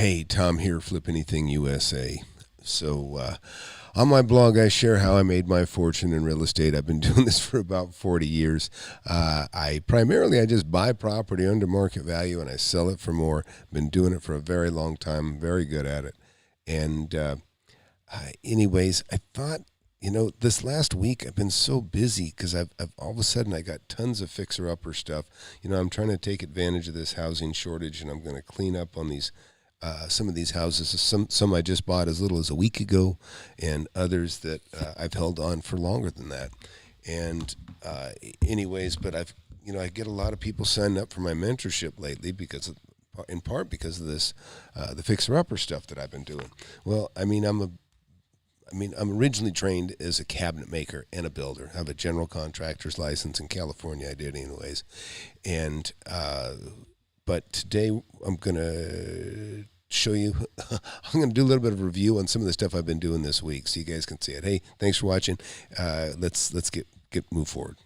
Hey, Tom here, FlipAnythingUSA. So on my blog, I share how I made my fortune in real estate. I've been doing this for about 40 years. I just buy property under market value and I sell it for more. Been doing it for a very long time. Very good at it. And anyways, I thought, this last week I've been so busy because I've all of a sudden I got tons of fixer-upper stuff. I'm trying to take advantage of this housing shortage, and I'm going to clean up on these some of these houses. Some I just bought as little as a week ago, and others that I've held on for longer than that. And but I get a lot of people signing up for my mentorship lately in part because of this, the fixer-upper stuff that I've been doing. Well, I'm originally trained as a cabinet maker and a builder. I have a general contractor's license in California. I did anyways. And but today I'm going to show you, I'm going to do a little bit of a review on some of the stuff I've been doing this week so you guys can see it. Hey, thanks for watching. Let's move forward.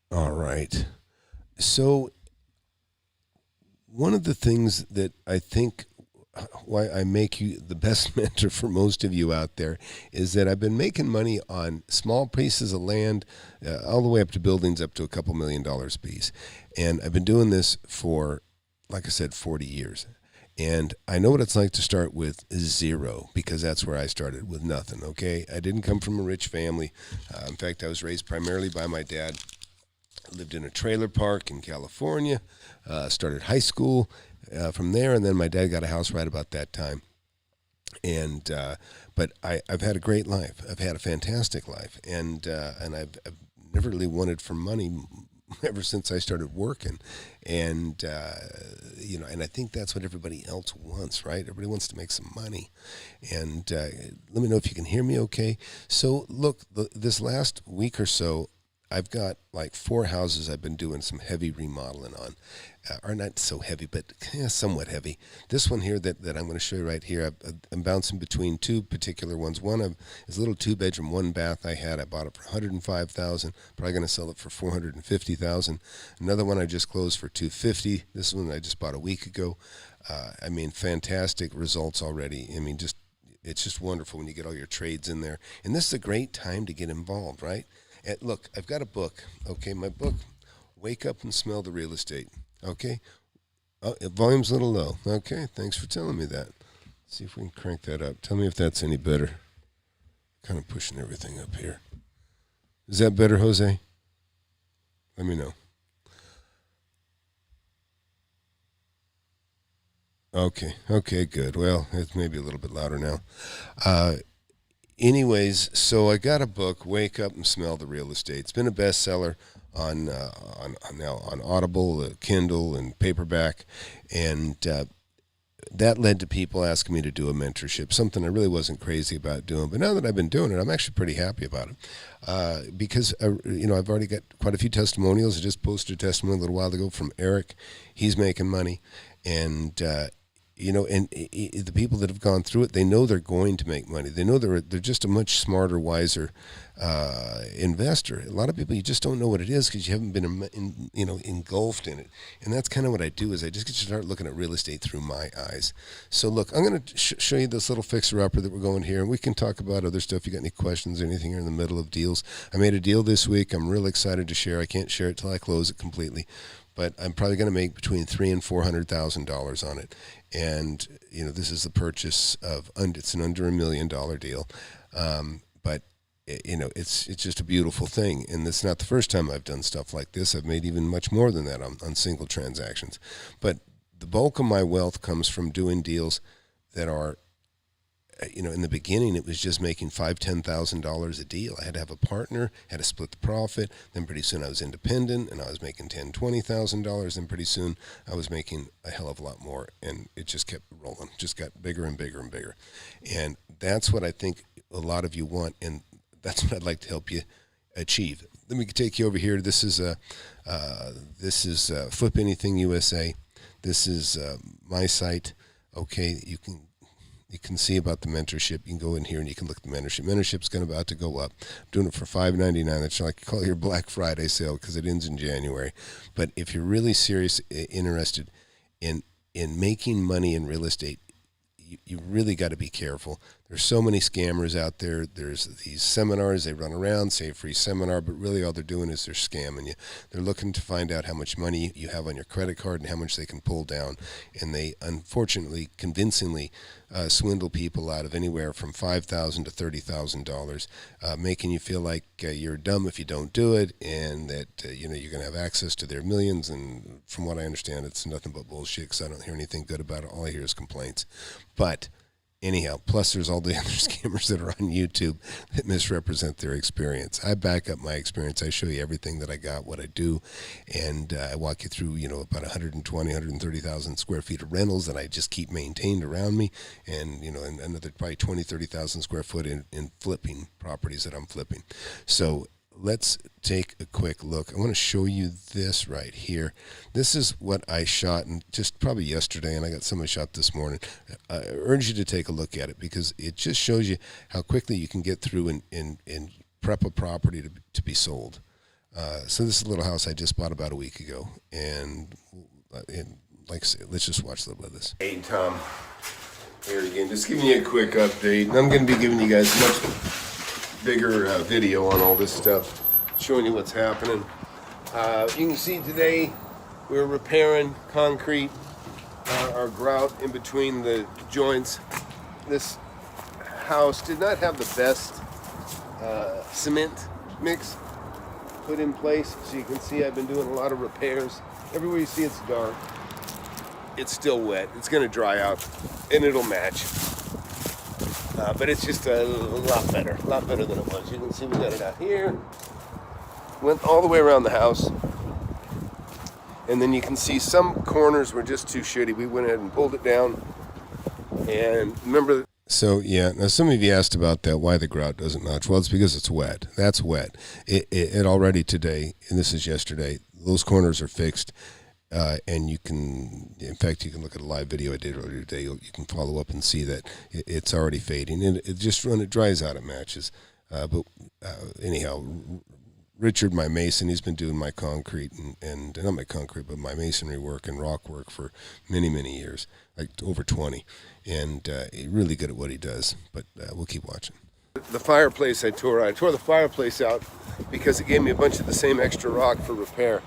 All right. So one of the things that I think why I make you the best mentor for most of you out there is that I've been making money on small pieces of land, all the way up to buildings up to a couple $1 million a piece. And I've been doing this for, like I said, 40 years. And I know what it's like to start with zero, because that's where I started, with nothing, okay? I didn't come from a rich family. In fact, I was raised primarily by my dad. I lived in a trailer park in California, started high school from there, and then my dad got a house right about that time. And but I've had a great life. I've had a fantastic life, and I've never really wanted for money ever since I started working. And and I think that's what everybody else wants, right? Everybody wants to make some money. And let me know if you can hear me okay. So look, this last week or so, I've got like 4 houses I've been doing some heavy remodeling on. Or not so heavy, but somewhat heavy. This one here that I'm going to show you right here, I'm bouncing between 2 particular ones. One is a little 2-bedroom, 1-bath I had. I bought it for $105,000. Probably going to sell it for $450,000. Another one I just closed for $250,000. This one I just bought a week ago. Fantastic results already. It's just wonderful when you get all your trades in there. And this is a great time to get involved, right? And look, I've got a book, okay? My book, Wake Up and Smell the Real Estate, okay? Volume's a little low. Okay, thanks for telling me that. Let's see if we can crank that up. Tell me if that's any better. Kind of pushing everything up here. Is that better, Jose? Let me know. Okay, good. Well, it's maybe a little bit louder now. Anyways, so I got a book, Wake Up and Smell the Real Estate. It's been a bestseller on Audible, Kindle, and paperback, and that led to people asking me to do a mentorship, something I really wasn't crazy about doing. But now that I've been doing it, I'm actually pretty happy about it because I've already got quite a few testimonials. I just posted a testimony a little while ago from Eric. He's making money, and the people that have gone through it, they know they're going to make money. They know they're just a much smarter, wiser investor. A lot of people, you just don't know what it is because you haven't been engulfed in it. And that's kind of what I do, is I just get to start looking at real estate through my eyes. So look, I'm going to show you this little fixer-upper that we're going here, and we can talk about other stuff. You got any questions or anything here in the middle of deals? I made a deal this week. I'm really excited to share. I can't share it till I close it completely, but I'm probably going to make between $300,000 and $400,000 on it. And this is the purchase of it's an under $1 million deal, but it's just a beautiful thing. And it's not the first time I've done stuff like this. I've made even much more than that on single transactions. But the bulk of my wealth comes from doing deals that are, in the beginning, it was just making $5,000-$10,000 a deal. I had to have a partner, had to split the profit. Then pretty soon I was independent, and I was making $10,000-$20,000. Then pretty soon I was making a hell of a lot more, and it just kept rolling. Just got bigger and bigger and bigger. And that's what I think a lot of you want, and that's what I'd like to help you achieve. Let me take you over here. This is FlipAnythingUSA. This is my site. Okay, you can You can see about the mentorship. You can go in here and you can look at the mentorship. Mentorship's about to go up. I'm doing it for $5.99. That's like call your Black Friday sale because it ends in January. But if you're really serious, interested in making money in real estate, you really got to be careful. There's so many scammers out there. There's these seminars they run around, say free seminar, but really all they're doing is they're scamming you. They're looking to find out how much money you have on your credit card and how much they can pull down. And they unfortunately, convincingly swindle people out of anywhere from $5,000 to $30,000, making you feel like you're dumb if you don't do it, and that you're going to have access to their millions. And from what I understand, it's nothing but bullshit because I don't hear anything good about it. All I hear is complaints. But anyhow, plus there's all the other scammers that are on YouTube that misrepresent their experience. I back up my experience. I show you everything that I got, what I do, and I walk you through, about 120, 130,000 square feet of rentals that I just keep maintained around me, and, and another probably 20, 30,000 square foot in flipping properties that I'm flipping. So let's take a quick look. I want to show you this right here. This is what I shot just probably yesterday, and I got some I shot this morning. I urge you to take a look at it because it just shows you how quickly you can get through and prep a property to be sold. So this is a little house I just bought about a week ago, and like I said, let's just watch a little bit of this. Hey, Tom. Here again, just giving you a quick update. I'm going to be giving you guys much bigger video on all this stuff, showing you what's happening. You can see today we're repairing concrete, our grout in between the joints. This house did not have the best cement mix put in place, so you can see I've been doing a lot of repairs. Everywhere you see it's dark, it's still wet. It's going to dry out and it'll match. But it's just a lot better than it was. You can see we got it out here. Went all the way around the house. And then you can see some corners were just too shitty. We went ahead and pulled it down. And remember... So, yeah, now some of you asked about that, why the grout doesn't notch. Well, it's because it's wet. That's wet. It already today, and this is yesterday, those corners are fixed. And you can, in fact, you can look at a live video I did earlier today. You can follow up and see that it's already fading. And it just, when it dries out, it matches. But anyhow, Richard, my mason, he's been doing my concrete and not my concrete, but my masonry work and rock work for many, many years, like over 20. And he's really good at what he does. But we'll keep watching. The fireplace I tore the fireplace out because it gave me a bunch of the same extra rock for repair.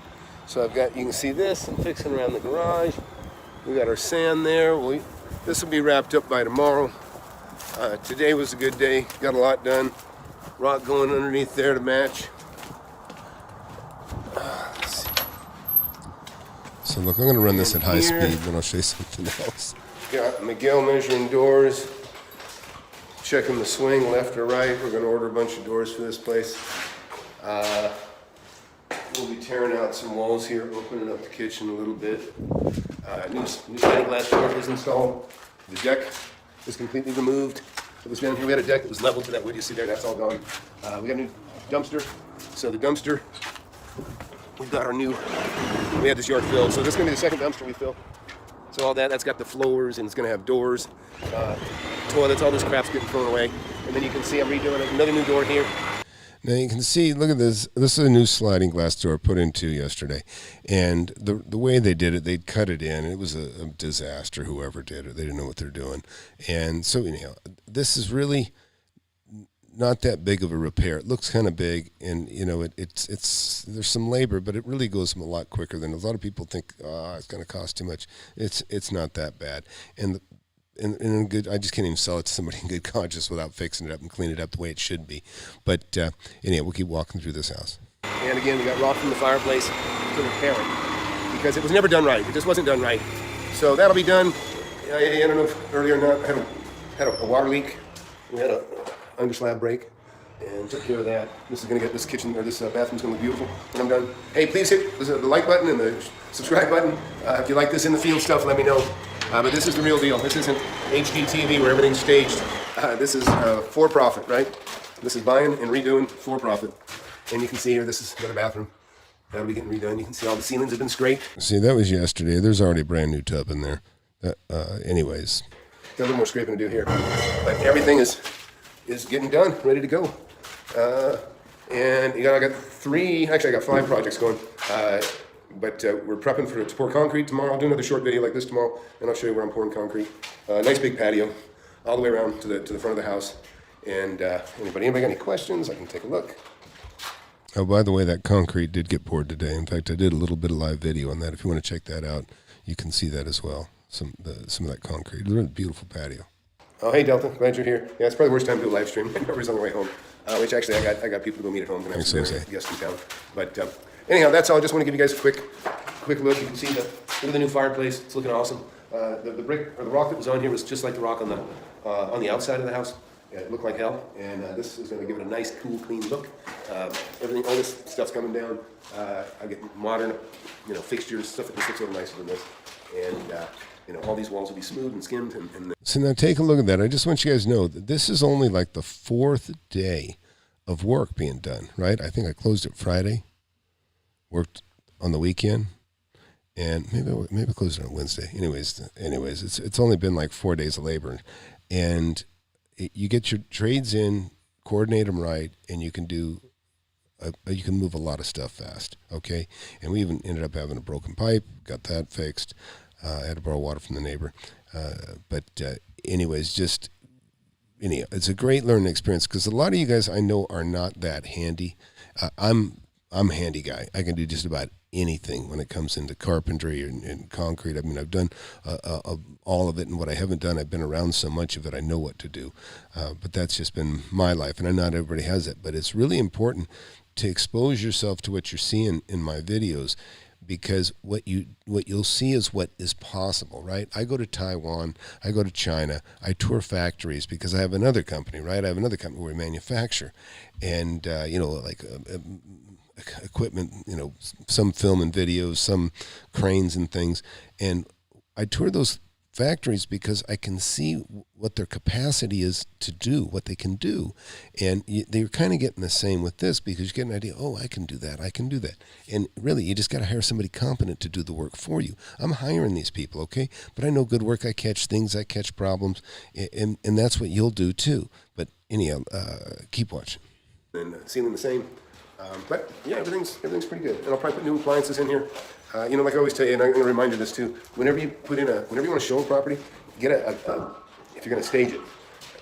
So you can see this, I'm fixing around the garage. We got our sand there. This will be wrapped up by tomorrow. Today was a good day, got a lot done. Rock going underneath there to match. Let's see. So look, I'm gonna run this at high speed, then I'll show you something else. Got Miguel measuring doors, checking the swing left or right. We're gonna order a bunch of doors for this place. We'll be tearing out some walls here, opening up the kitchen a little bit. New sliding glass door is installed. The deck is completely removed. It was down here. We had a deck that was level to that wood you see there. That's all gone. We got a new dumpster. So the dumpster, we've got our new, we had this yard filled. So this is going to be the second dumpster we fill. So all that's got the floors and it's going to have doors, toilets, all this crap's getting thrown away. And then you can see I'm redoing another new door here. Now you can see, look at this. This is a new sliding glass door put into yesterday. And the way they did it, they'd cut it in. It was a disaster, whoever did it. They didn't know what they're doing. And so anyhow, this is really not that big of a repair. It looks kind of big, and it's there's some labor, but it really goes a lot quicker than a lot of people think. It's going to cost too much. It's not that bad. And good, I just can't even sell it to somebody in good conscience without fixing it up and cleaning it up the way it should be. But anyhow, we'll keep walking through this house. And again, we got rock from the fireplace to repair it because it was never done right. It just wasn't done right. So that'll be done. I don't know if earlier or not, I had a water leak. We had a underslab break and took care of that. This is going to get this kitchen, or this bathroom's going to look beautiful when I'm done. Hey, please hit the like button and the subscribe button. If you like this in the field stuff, let me know. But this is the real deal. This isn't HGTV where everything's staged. This is for profit, right? This is buying and redoing for profit. And you can see here, this is another bathroom. That'll be getting redone. You can see all the ceilings have been scraped. See, that was yesterday. There's already a brand new tub in there. Anyways, Got a little more scraping to do here, but everything is getting done, ready to go. And I got 5 projects going. But we're prepping to pour concrete tomorrow. I'll do another short video like this tomorrow, and I'll show you where I'm pouring concrete. Nice big patio, all the way around to the front of the house. And anybody got any questions? I can take a look. Oh, by the way, that concrete did get poured today. In fact, I did a little bit of live video on that. If you want to check that out, you can see that as well. Some of that concrete. It's a beautiful patio. Oh, hey Delta, glad you're here. Yeah, it's probably the worst time to do a live stream. Nobody's on their way home. Which actually, I got people to go meet at home. Gonna have some guests in town. But anyhow, that's all. I just want to give you guys a quick look. You can see look at the new fireplace. It's looking awesome. The brick or the rock that was on here was just like the rock on the outside of the house. Yeah, it looked like hell, and this is going to give it a nice, cool, clean look. Everything, all this stuff's coming down. I get modern, fixtures, stuff that just looks a little nicer than this, and all these walls will be smooth and skimmed. So now take a look at that. I just want you guys to know that this is only like the 4th day of work being done, right? I think I closed it Friday, worked on the weekend, and maybe I closed it on Wednesday. Anyways, it's only been like 4 days of labor, and you get your trades in, coordinate them right, and you can move a lot of stuff fast, okay? And we even ended up having a broken pipe, got that fixed. I had to borrow water from the neighbor. Anyways, it's a great learning experience because a lot of you guys I know are not that handy. I'm a handy guy. I can do just about anything when it comes into carpentry and concrete. I mean, I've done all of it, and what I haven't done, I've been around so much of it, I know what to do. But that's just been my life, and not everybody has it. But it's really important to expose yourself to what you're seeing in my videos, because what you'll see is what is possible, right? I go to Taiwan, I go to China, I tour factories because I have another company, right? I have another company where we manufacture, and equipment, some film and videos, some cranes and things. And I tour those factories because I can see what their capacity is to do, what they can do. And they're kind of getting the same with this, because you get an idea, I can do that. And really, you just got to hire somebody competent to do the work for you. I'm hiring these people, okay? But I know good work. I catch things, I catch problems, and that's what you'll do too. But anyhow, keep watching. And ceiling the same. But yeah, everything's pretty good. And I'll probably put new appliances in here. Like I always tell you, and I'm going to remind you this too, whenever you want to show a property, get if you're going to stage it,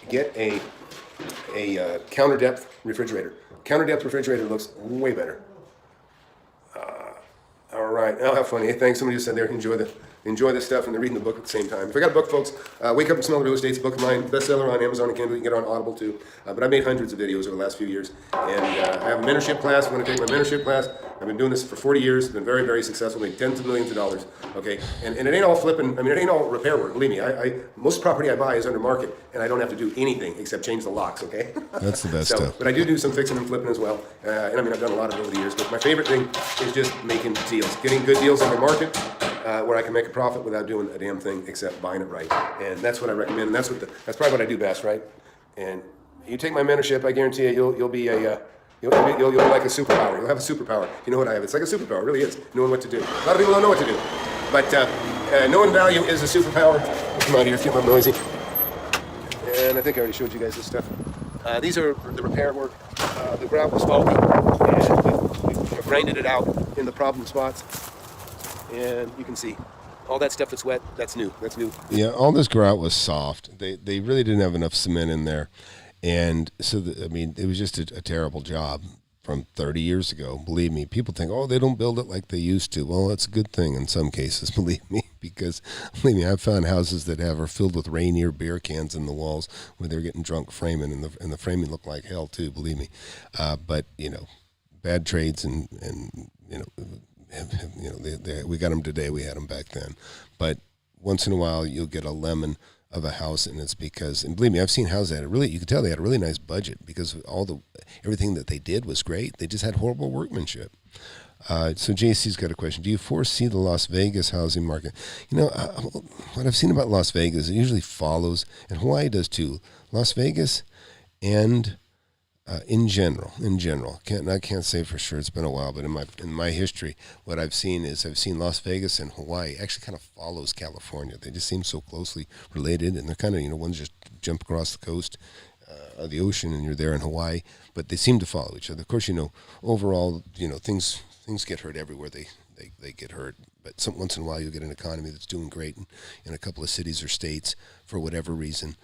get a counter depth refrigerator. Counter depth refrigerator looks way better. All right, oh, how funny. Hey, thanks. Somebody just said there, enjoy this stuff, and they're reading the book at the same time. If I got a book, folks, Wake Up and Smell the Real Estate's a book of mine, bestseller on Amazon and Kindle. You can get it on Audible too. But I've made hundreds of videos over the last few years, and I have a mentorship class. I'm going to take my mentorship class. I've been doing this for 40 years. It's been very, very successful. Made tens of millions of dollars. Okay, and it ain't all flipping. I mean, it ain't all repair work. Believe me, most property I buy is under market, and I don't have to do anything except change the locks. Okay, that's the best stuff. But I do some fixing and flipping as well. And I mean, I've done a lot of it over the years. But my favorite thing is just making deals, getting good deals under market, where I can make a profit without doing a damn thing except buying it right. And that's what I recommend. And that's probably what I do best, right? And you take my mentorship, I guarantee you, you'll be a You'll like a superpower. You'll have a superpower. You know what I have? It's like a superpower. It really is. Knowing what to do. A lot of people don't know what to do. But knowing value is a superpower. Come out here, feel I'm noisy. And I think I already showed you guys this stuff. These are the repair work. The grout was faulty. And we've grinded it out in the problem spots. And you can see all that stuff that's wet, that's new. That's new. Yeah, all this grout was soft. They really didn't have enough cement in there. And so, it was just a terrible job from 30 years ago. Believe me, people think, they don't build it like they used to. Well, that's a good thing in some cases, believe me, because, I've found houses that are filled with Rainier beer cans in the walls where they're getting drunk framing, and the framing looked like hell too, believe me. But, bad trades and we got them today, we had them back then. But once in a while, you'll get a lemon of a house, and it's because, and believe me, I've seen houses that you can tell they had a really nice budget because everything that they did was great. They just had horrible workmanship. So JC's got a question. Do you foresee the Las Vegas housing market? What I've seen about Las Vegas, it usually follows, and Hawaii does too. Las Vegas and In general, I can't say for sure. It's been a while, but in my history, what I've seen is Las Vegas and Hawaii actually kind of follows California. They just seem so closely related, and they're kind of one's just jump across the coast of the ocean, and you're there in Hawaii. But they seem to follow each other. Of course, overall, things get hurt everywhere. They get hurt, but once in a while you'll get an economy that's doing great in a couple of cities or states for whatever reason.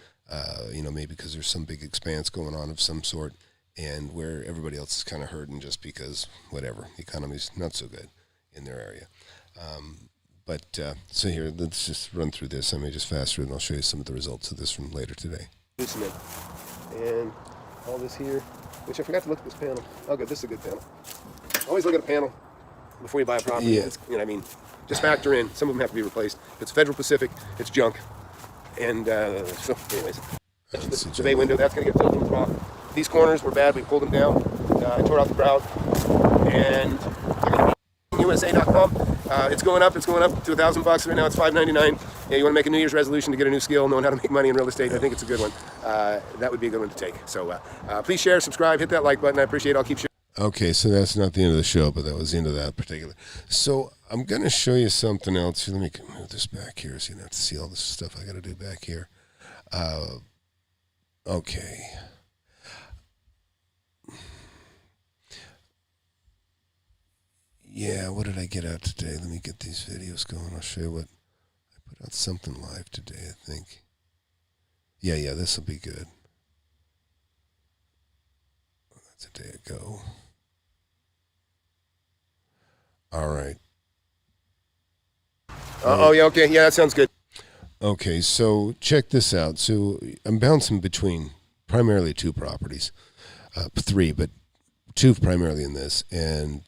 Maybe because there's some big expanse going on of some sort, and where everybody else is kind of hurting just because whatever, the economy's not so good in their area. So here, let's just run through this. I may just fast through it, and I'll show you some of the results of this from later today. And all this here, which I forgot to look at this panel. Oh, good, this is a good panel. Always look at a panel before you buy a property. Yeah. Just factor in, some of them have to be replaced. If it's Federal Pacific, it's junk. And so, anyways, the bay window, that's going to get filled in with rock. These corners were bad. We pulled them down. I tore out the grout. And FlipAnythingUSA.com. It's going up to $1,000 right now. It's $5.99. Yeah, you want to make a New Year's resolution to get a new skill, knowing how to make money in real estate. I think it's a good one. That would be a good one to take. So please share, subscribe, hit that like button. I appreciate it. I'll keep sharing. Okay, so that's not the end of the show, but that was the end of that particular. So I'm going to show you something else. Let me move this back here so you don't have to see all this stuff I got to do back here. Okay. Yeah, what did I get out today? Let me get these videos going. I'll show you what. I put out something live today, I think. Yeah, this will be good. That's a day ago. All right. Yeah, okay. Yeah, that sounds good. Okay, so check this out. So I'm bouncing between primarily two properties, three, but two primarily in this. And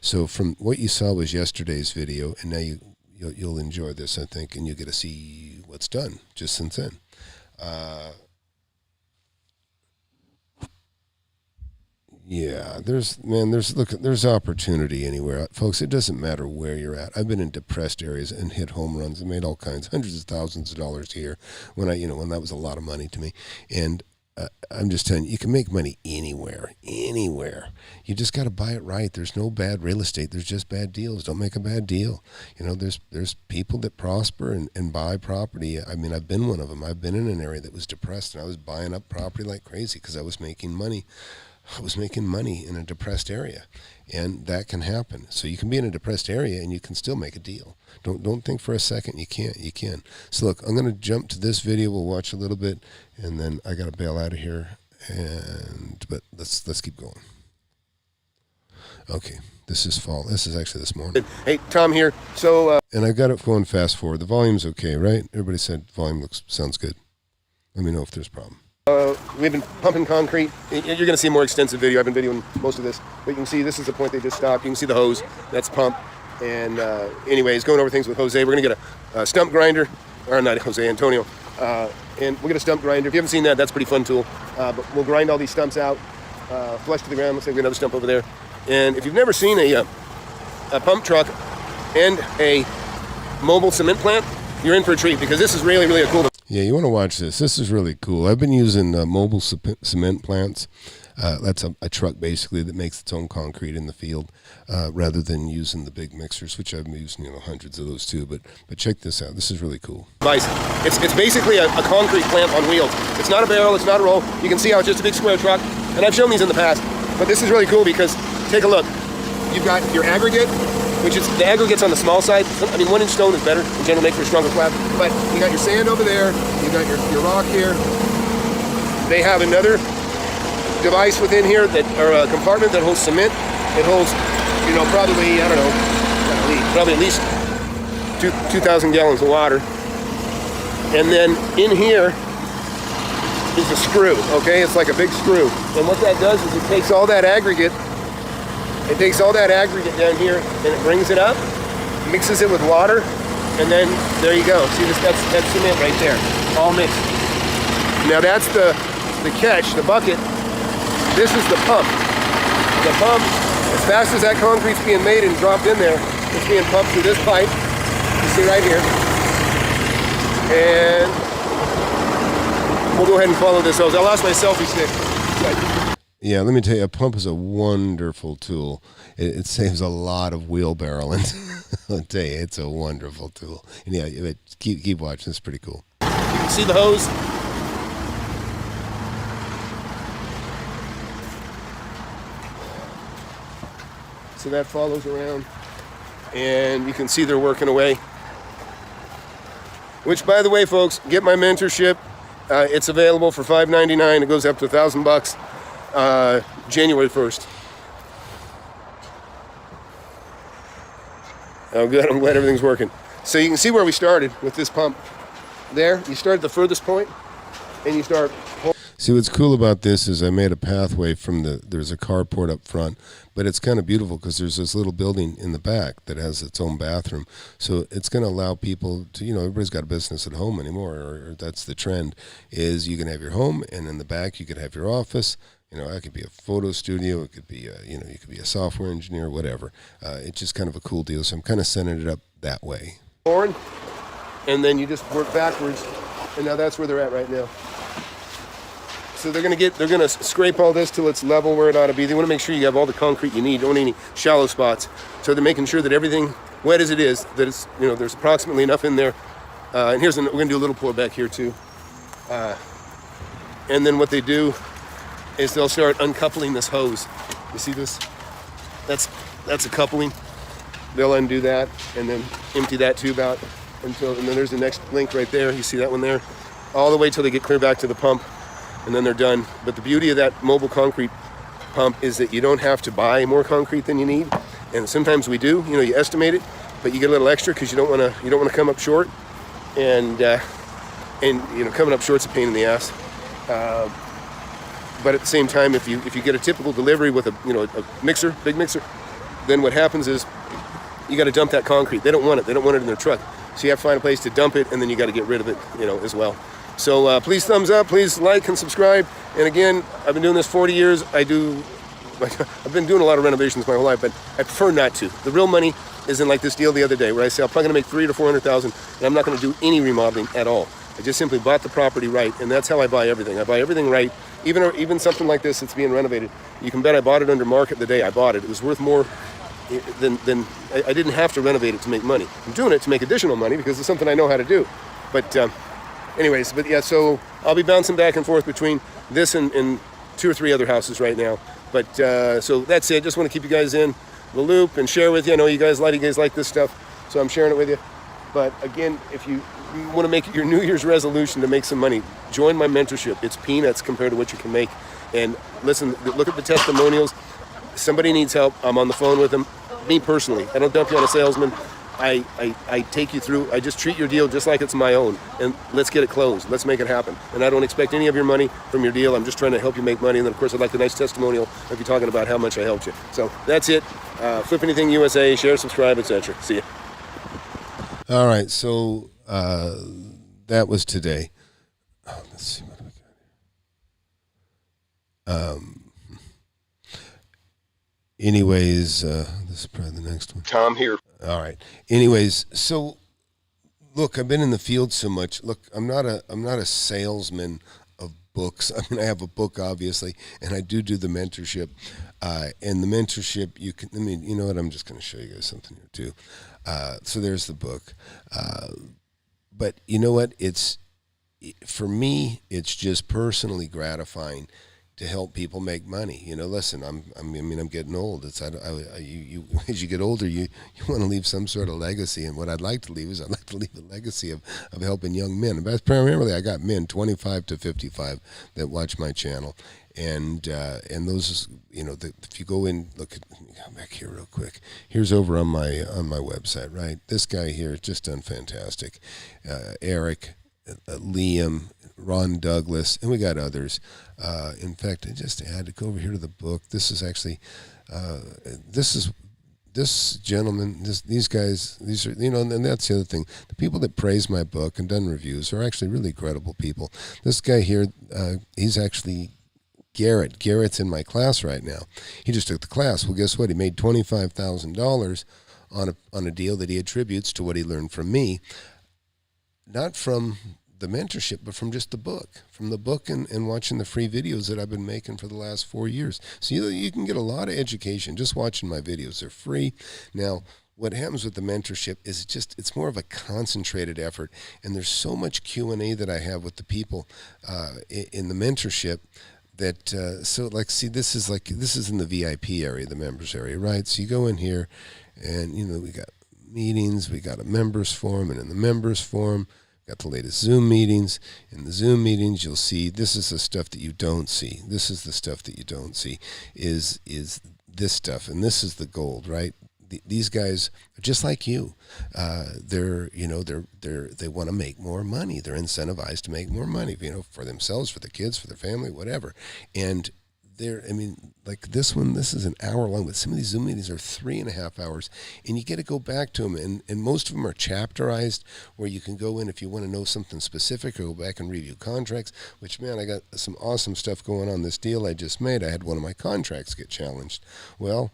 so from what you saw was yesterday's video, and now you'll enjoy this, I think, and you'll get to see what's done just since then. Yeah, there's opportunity anywhere, folks. It doesn't matter where you're at. I've been in depressed areas and hit home runs and made all kinds, hundreds of thousands of dollars a year when that was a lot of money to me. And I'm just telling you, you can make money anywhere. You just got to buy it right. There's no bad real estate. There's just bad deals. Don't make a bad deal. There's people that prosper and buy property. I mean, I've been one of them. I've been in an area that was depressed, and I was buying up property like crazy because I was making money. I was making money in a depressed area, and that can happen. So you can be in a depressed area and you can still make a deal. Don't think for a second you can't. You can. So look, I'm going to jump to this video. We'll watch a little bit, and then I got to bail out of here. But let's keep going. Okay, this is fall. This is actually this morning. Hey, Tom here. So and I've got it going fast forward. The volume's okay, right? Everybody said volume sounds good. Let me know if there's a problem. We've been pumping concrete. You're going to see a more extensive video. I've been videoing most of this. But you can see this is the point they just stopped. You can see the hose. That's pump. And anyways, going over things with Jose. We're going to get a stump grinder. Or not Jose, Antonio. And we'll get a stump grinder. If you haven't seen that, that's a pretty fun tool. But we'll grind all these stumps out, flush to the ground. Looks like we have another stump over there. And if you've never seen a pump truck and a mobile cement plant, you're in for a treat, because this is really, really a cool one. Yeah, you want to watch this. This is really cool. I've been using mobile cement plants. That's a truck basically that makes its own concrete in the field, rather than using the big mixers, which I've used hundreds of those too. But check this out. This is really cool. It's basically a concrete plant on wheels. It's not a barrel. It's not a roll. You can see how it's just a big square truck. And I've shown these in the past. But this is really cool because, take a look. You've got your aggregate, which is the aggregate's on the small side. I mean, 1 inch stone is better in general, make for a stronger slab. But you got your sand over there, you got your rock here. They have another device within here or a compartment that holds cement. It holds, probably, I don't know, probably at least 2,000 gallons of water. And then in here is a screw, okay? It's like a big screw. And what that does is it takes all that aggregate. It takes all that aggregate down here and it brings it up, mixes it with water, and then there you go. See, that's cement right there, all mixed. Now that's the catch, the bucket. This is the pump. The pump, as fast as that concrete's being made and dropped in there, it's being pumped through this pipe. You see right here. And we'll go ahead and follow this hose. I lost my selfie stick. Yeah, let me tell you, a pump is a wonderful tool. It saves a lot of wheelbarrowing. I'll tell you, it's a wonderful tool. And yeah, keep watching. It's pretty cool. You can see the hose. So that follows around, and you can see they're working away. Which, by the way, folks, get my mentorship. It's available for $5.99. It goes up to $1,000 January 1st. Oh, good. I'm glad everything's working. So you can see where we started with this pump. There, you start at the furthest point, and you start. See, what's cool about this is I made a pathway there's a carport up front, but it's kind of beautiful because there's this little building in the back that has its own bathroom. So it's going to allow people to, everybody's got a business at home anymore, or that's the trend, is you can have your home, and in the back you could have your office. That could be a photo studio. It could be, you could be a software engineer, whatever. It's just kind of a cool deal. So I'm kind of sending it up that way. Forward, and then you just work backwards, and now that's where they're at right now. So they're gonna scrape all this till it's level where it ought to be. They want to make sure you have all the concrete you need. You don't need any shallow spots. So they're making sure that everything, wet as it is, that it's there's approximately enough in there. And we're gonna do a little pour back here too. And then what they do is they'll start uncoupling this hose. You see this? That's a coupling. They'll undo that and then empty that tube out and then there's the next link right there. You see that one there? All the way till they get clear back to the pump. And then they're done. But the beauty of that mobile concrete pump is that you don't have to buy more concrete than you need. And sometimes we do. You estimate it, but you get a little extra because you don't want to come up short. And coming up short's a pain in the ass. But at the same time, if you get a typical delivery with a mixer, big mixer, then what happens is you got to dump that concrete. They don't want it. They don't want it in their truck. So you have to find a place to dump it, and then you got to get rid of it, as well. So please thumbs up, please like and subscribe. And again, I've been doing this 40 years. I've been doing a lot of renovations my whole life, but I prefer not to. The real money is in like this deal the other day where I say I'm probably going to make $300,000 to $400,000, and I'm not going to do any remodeling at all. I just simply bought the property right, and that's how I buy everything. I buy everything right. Even something like this that's being renovated, you can bet I bought it under market the day I bought it. It was worth more than I didn't have to renovate it to make money. I'm doing it to make additional money because it's something I know how to do. But anyways, so I'll be bouncing back and forth between this and 2 or 3 other houses right now. But so that's it. Just want to keep you guys in the loop and share with you. I know you guys like this stuff, so I'm sharing it with you. But again, if you want to make it your New Year's resolution to make some money, join my mentorship. It's peanuts compared to what you can make. And listen, look at the testimonials. Somebody needs help, I'm on the phone with them. Me personally, I don't dump you on a salesman. I take you through, I just treat your deal just like it's my own, and let's get it closed. Let's make it happen. And I don't expect any of your money from your deal. I'm just trying to help you make money. And then, of course, I'd like a nice testimonial if you're talking about how much I helped you. So that's it. FlipAnythingUSA, share, subscribe, etc. See ya. All right, so that was today. Let's see what we got here. Anyways, this is probably the next one. Tom here. All right. Anyways, so look, I've been in the field so much. Look, I'm not a salesman of books. I mean, I have a book, obviously, and I do the mentorship. And the mentorship, you know what? I'm just going to show you guys something here too. So there's the book. But you know what? For me, it's just personally gratifying to help people make money. Listen, I'm getting old. As you get older, you want to leave some sort of legacy. And what I'd like to leave is I'd like to leave a legacy of helping young men. But primarily, I got men 25 to 55 that watch my channel. And those, if you go in, look at, come back here real quick. Here's over on my website, right? This guy here has just done fantastic. Eric, Liam, Ron Douglas, and we got others. In fact, I just had to go over here to the book. This is actually, this gentleman, these guys, these are, and that's the other thing. The people that praise my book and done reviews are actually really credible people. This guy here, he's actually Garrett. Garrett's in my class right now. He just took the class. Well, guess what? He made $25,000 on a deal that he attributes to what he learned from me, not from the mentorship, but from just the book, and watching the free videos that I've been making for the last 4 years. So you can get a lot of education just watching my videos. They're free. Now, what happens with the mentorship is it's more of a concentrated effort, and there's so much Q&A that I have with the people in the mentorship that this is in the VIP area, the members area, right? So you go in here, and we got meetings, we got a members forum, and in the members forum, got the latest Zoom meetings. In the Zoom meetings, you'll see this is the stuff that you don't see. This is the stuff that you don't see is this stuff, and this is the gold, right? These guys are just like you. They want to make more money. They're incentivized to make more money, for themselves, for their kids, for their family, whatever. And like this one, this is an hour long, but some of these Zoom meetings are 3.5 hours, and you get to go back to them, and most of them are chapterized, where you can go in if you want to know something specific, or go back and review contracts, which, man, I got some awesome stuff going on. This deal I just made, I had one of my contracts get challenged. Well,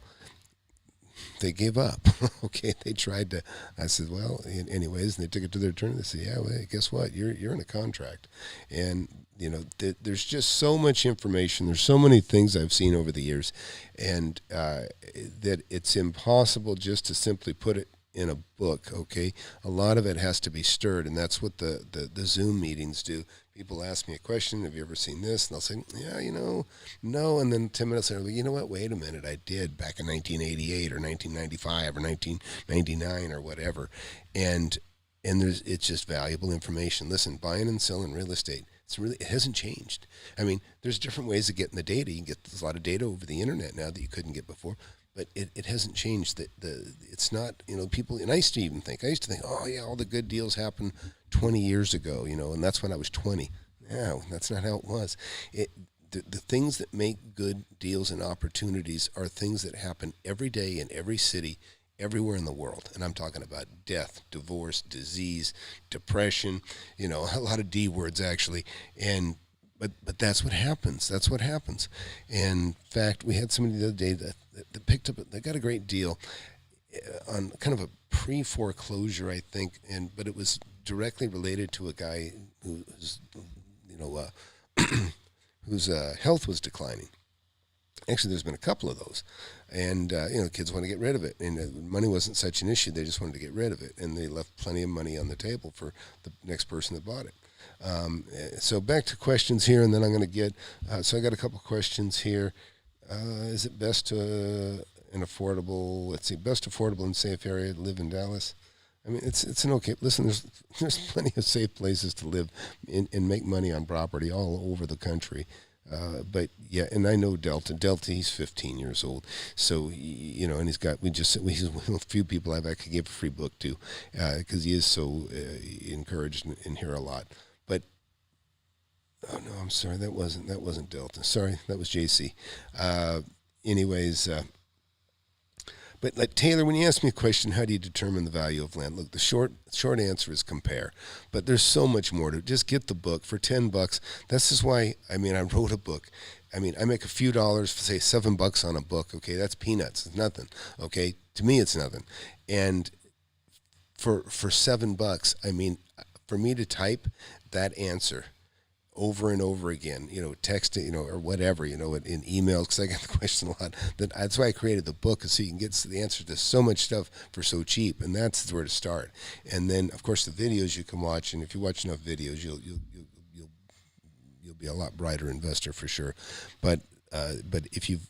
they gave up. Okay, they tried to. I said, well, anyways, and they took it to their attorney. They said, yeah, well, guess what? You're in a contract, and there's just so much information. There's so many things I've seen over the years, and that it's impossible just to simply put it in a book. Okay, a lot of it has to be stirred, and that's what the Zoom meetings do. People ask me a question, have you ever seen this? And I'll say, yeah, no. And then 10 minutes later, you know what, wait a minute, I did back in 1988 or 1995 or 1999 or whatever. And it's just valuable information. Listen, buying and selling real estate, it hasn't changed. I mean, there's different ways of getting the data. You can get a lot of data over the internet now that you couldn't get before. But it hasn't changed. It's not, people, and I used to think, oh yeah, all the good deals happened 20 years ago, and that's when I was 20. No, that's not how it was. The things that make good deals and opportunities are things that happen every day in every city, everywhere in the world. And I'm talking about death, divorce, disease, depression, a lot of D words actually. But that's what happens. That's what happens. In fact, we had somebody the other day that picked up. They got a great deal on kind of a pre-foreclosure, I think, but it was directly related to a guy whose health was declining. Actually, there's been a couple of those, and kids want to get rid of it, and money wasn't such an issue. They just wanted to get rid of it, and they left plenty of money on the table for the next person that bought it. So back to questions here, and then I'm going to get. So I got a couple questions here. Is it best to best affordable and safe area to live in Dallas? I mean, it's an okay. Listen, there's plenty of safe places to live and make money on property all over the country. But yeah, and I know Delta. He's 15 years old, so and he's a few people I've actually gave a free book to, because he is so encouraged and hear a lot. But oh no, I'm sorry, that wasn't Delta. Sorry, that was JC. But like Taylor, when you ask me a question, how do you determine the value of land? Look, the short answer is compare. But there's so much more to it. Just get the book for $10. That's just why, I wrote a book. I make a few dollars, say $7 on a book. Okay, that's peanuts. It's nothing. Okay, to me, it's nothing. And for $7, for me to type that answer over and over again, text it, or whatever, in emails, because I get the question a lot. That's why I created the book, so you can get the answer to so much stuff for so cheap, and that's where to start. And then, of course, the videos you can watch, and if you watch enough videos, you'll be a lot brighter investor for sure. But if you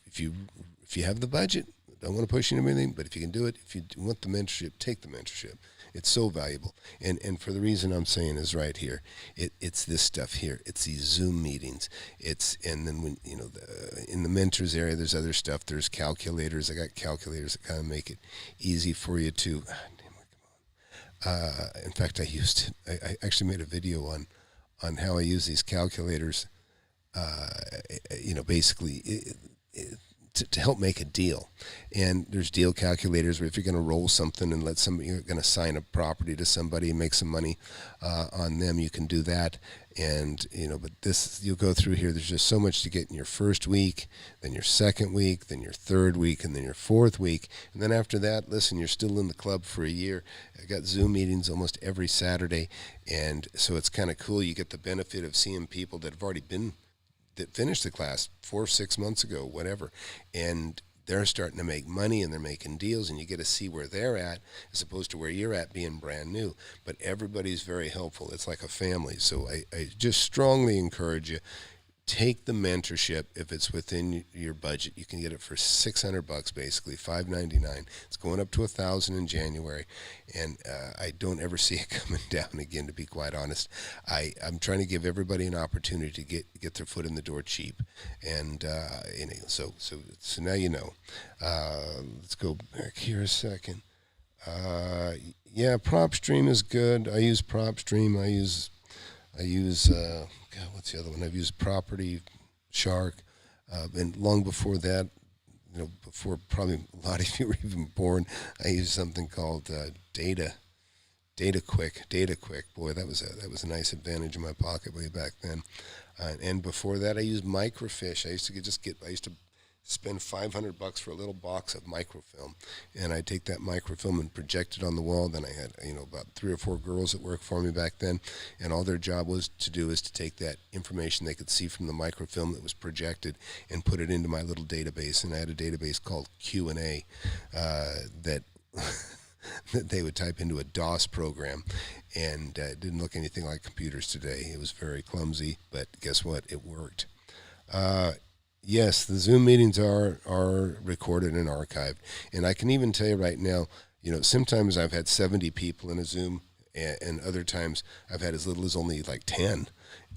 have the budget, don't want to push you into anything, but if you can do it, if you want the mentorship, take the mentorship. It's so valuable. And for the reason I'm saying is right here. It's this stuff here. It's these Zoom meetings. And then when, in the mentors area, there's other stuff. There's calculators. I got calculators that kind of make it easy for you to, in fact, I actually made a video on how I use these calculators, basically to help make a deal. And there's deal calculators where if you're going to roll something and let somebody, you're going to sign a property to somebody and make some money on them, you can do that. And, but this, you'll go through here. There's just so much to get in your first week, then your second week, then your third week, and then your fourth week. And then after that, listen, you're still in the club for a year. I got Zoom meetings almost every Saturday. And so it's kind of cool. You get the benefit of seeing people that have already that finished the class 4 or 6 months ago, whatever. And they're starting to make money and they're making deals, and you get to see where they're at as opposed to where you're at being brand new. But everybody's very helpful. It's like a family. So I just strongly encourage you, take the mentorship if it's within your budget. You can get it for $600 basically, $599. It's going up to $1,000 in January, and I don't ever see it coming down again, to be quite honest. I'm trying to give everybody an opportunity to get their foot in the door cheap, and so now you know. Let's go back here a second. Yeah, PropStream is good. I use PropStream. I use God, what's the other one? I've used Property Shark, and long before that, before probably a lot of you were even born, I used something called Data Quick. Boy, that was a nice advantage in my pocket way back then. And before that, I used Microfiche. I used to spend $500 for a little box of microfilm, and I take that microfilm and project it on the wall. Then I had about 3 or 4 girls that worked for me back then, and all their job was to take that information they could see from the microfilm that was projected and put it into my little database. And I had a database called Q&A that that they would type into a DOS program, and it didn't look anything like computers today. It was very clumsy, but guess what? It worked. Yes, the Zoom meetings are recorded and archived. And I can even tell you right now, sometimes I've had 70 people in a Zoom, and other times I've had as little as only like 10.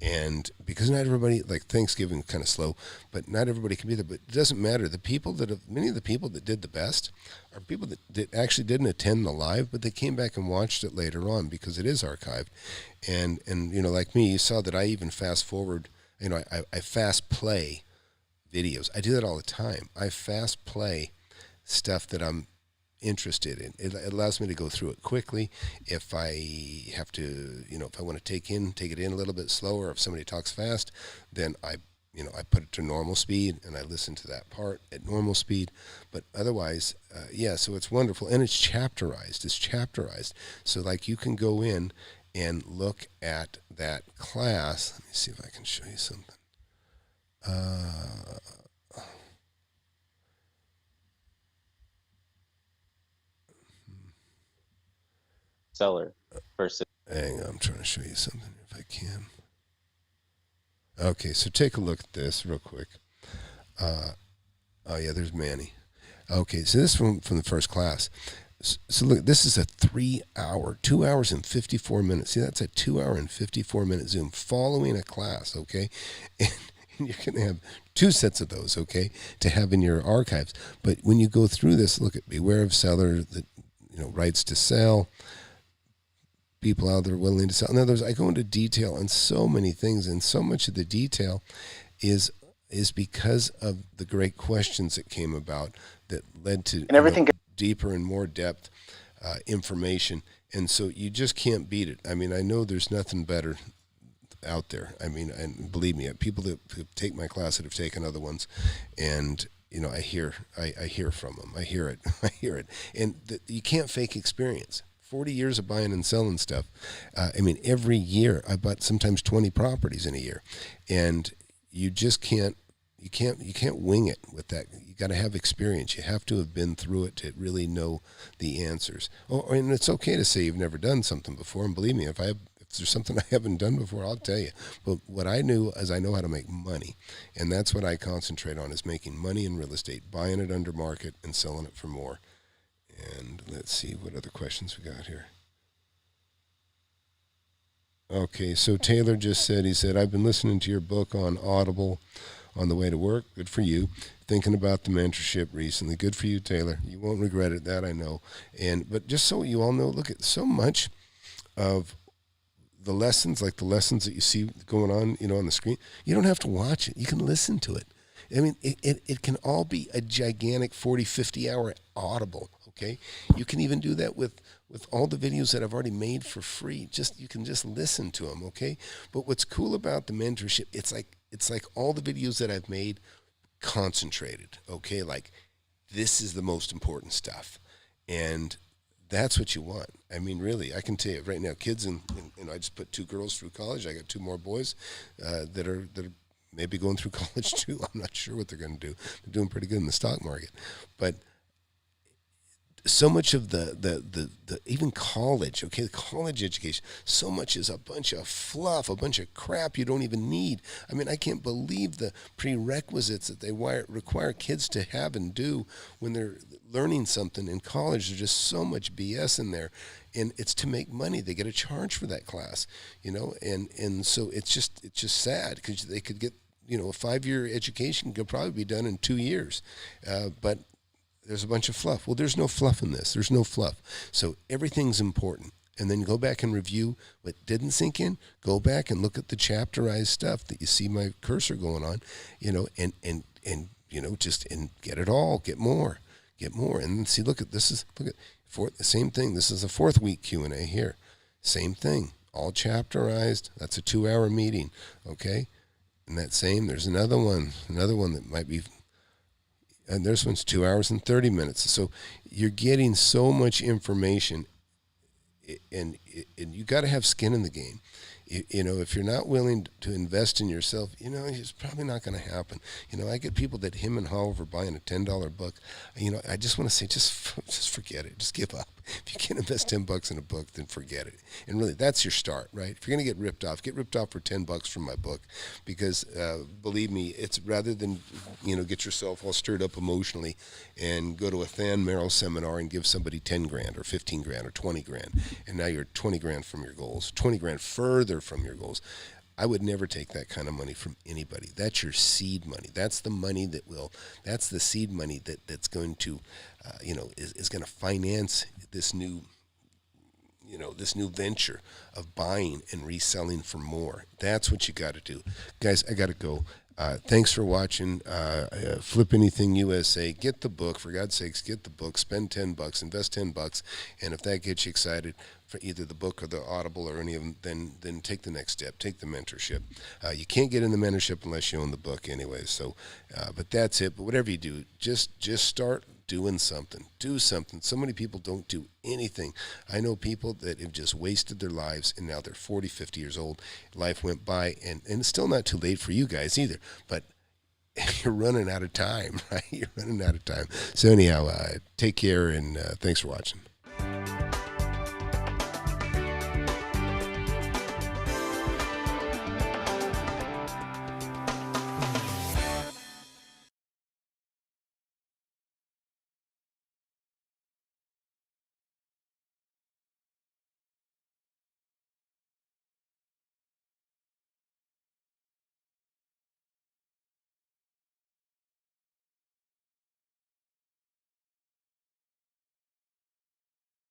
And because not everybody, like Thanksgiving kind of slow, but not everybody can be there. But it doesn't matter. Many of the people that did the best are people that actually didn't attend the live, but they came back and watched it later on because it is archived. And like me, you saw that I even fast forward, I fast play videos. I do that all the time. I fast play stuff that I'm interested in. It allows me to go through it quickly. If I have to, if I want to take it in a little bit slower, if somebody talks fast, then I put it to normal speed and I listen to that part at normal speed. But otherwise, so it's wonderful. And it's chapterized. So like you can go in and look at that class. Let me see if I can show you something. Seller versus. Hang on, I'm trying to show you something if I can. Okay, so take a look at this real quick. There's Manny. Okay, so this is from the first class. So look, this is a 2 hours and 54 minutes. See, that's a 2 hour and 54 minute Zoom following a class, okay? And you're going to have 2 sets of those, okay, to have in your archives. But when you go through this, look at beware of seller that, rights to sell, people out there willing to sell. In other words, I go into detail on so many things, and so much of the detail is because of the great questions that came about that led to deeper and more depth information. And so you just can't beat it. I mean, I know there's nothing better out there. I mean, and believe me, people that take my class that have taken other ones, and I hear from them. I hear it. And you can't fake experience. 40 years of buying and selling stuff. Every year I bought sometimes 20 properties in a year, and you just can't wing it with that. You got to have experience. You have to have been through it to really know the answers. And it's okay to say you've never done something before. And believe me, if there's something I haven't done before, I'll tell you. But what I knew is I know how to make money, and that's what I concentrate on, is making money in real estate, buying it under market and selling it for more. And let's see what other questions we got here. Okay, so Taylor just said, I've been listening to your book on Audible on the way to work. Good for you. Thinking about the mentorship recently. Good for you, Taylor. You won't regret it, that I know. But just so you all know, look at so much of the lessons, like the lessons that you see going on, on the screen. You don't have to watch it. You can listen to it. I mean, it can all be a gigantic 40, 50 hour Audible. Okay, you can even do that with all the videos that I've already made for free. You can just listen to them. Okay, but what's cool about the mentorship, it's like all the videos that I've made concentrated. Okay, like this is the most important stuff, and that's what you want. I mean, really, I can tell you right now, kids, and I just put 2 girls through college. I got 2 more boys that are maybe going through college too. I'm not sure what they're going to do. They're doing pretty good in the stock market, but so much of the even college, okay, the college education, so much is a bunch of fluff, a bunch of crap you don't even need. I mean, I can't believe the prerequisites that they require kids to have and do when they're learning something in college. There's just so much BS in there, and it's to make money. They get a charge for that class, and so it's just sad because they could get, a 5-year education could probably be done in 2 years, but there's a bunch of fluff. Well, there's no fluff in this. There's no fluff. So everything's important. And then go back and review what didn't sink in. Go back and look at the chapterized stuff that you see my cursor going on, and get it all, get more. And then see, look at the same thing. This is a 4th week Q&A here. Same thing, all chapterized. That's a 2-hour meeting, okay? And there's another one that might be, and this one's 2 hours and 30 minutes. So you're getting so much information, and you got to have skin in the game. If you're not willing to invest in yourself, it's probably not going to happen. I get people that him and haw over buying a $10 book. I just want to say, just forget it. Just give up. If you can't invest $10 in a book, then forget it. And really, that's your start, right? If you're going to get ripped off for $10 from my book, because believe me, it's rather than get yourself all stirred up emotionally and go to a Than Merrill seminar and give somebody 10 grand or 15 grand or 20 grand, and now you're 20 grand from your goals, 20 grand further from your goals. I would never take that kind of money from anybody. That's your seed money. That's the money that's the seed money that's going to, is going to finance this new venture of buying and reselling for more. That's what you got to do. Guys, I got to go. Thanks for watching. Flip Anything USA. Get the book. For God's sakes, get the book. Spend $10. Invest $10. And if that gets you excited for either the book or the Audible or any of them, then take the next step. Take the mentorship. You can't get in the mentorship unless you own the book anyway. So, but that's it. But whatever you do, just start doing something. Do something. So many people don't do anything. I know people that have just wasted their lives, and now they're 40, 50 years old. Life went by, and it's still not too late for you guys either. But you're running out of time, right? You're running out of time. So anyhow, take care, and thanks for watching.